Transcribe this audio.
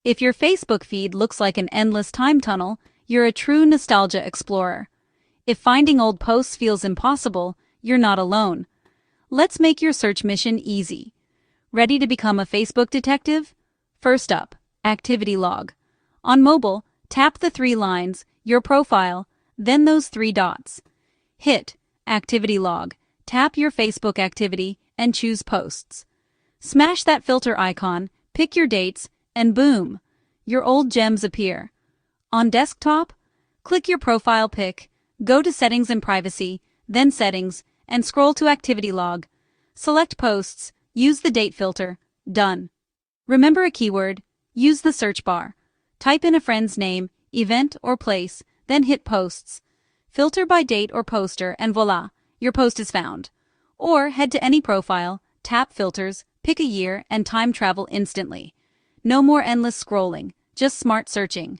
If your Facebook feed looks like an endless time tunnel, you're a true nostalgia explorer. If finding old posts feels impossible, you're not alone. Let's make your search mission easy. Ready to become a Facebook detective? First up, activity log. On mobile, tap the three lines, your profile, then those three dots. Hit activity log, tap your Facebook activity, and choose posts. Smash that filter icon, pick your dates, and boom, your old gems appear. On desktop, click your profile pic, go to Settings and Privacy, then Settings, and scroll to Activity Log. Select Posts, use the date filter, done. Remember a keyword, use the search bar. Type in a friend's name, event, or place, then hit Posts. Filter by date or poster and voila, your post is found. Or head to any profile, tap Filters, pick a year, and time travel instantly. No more endless scrolling, just smart searching.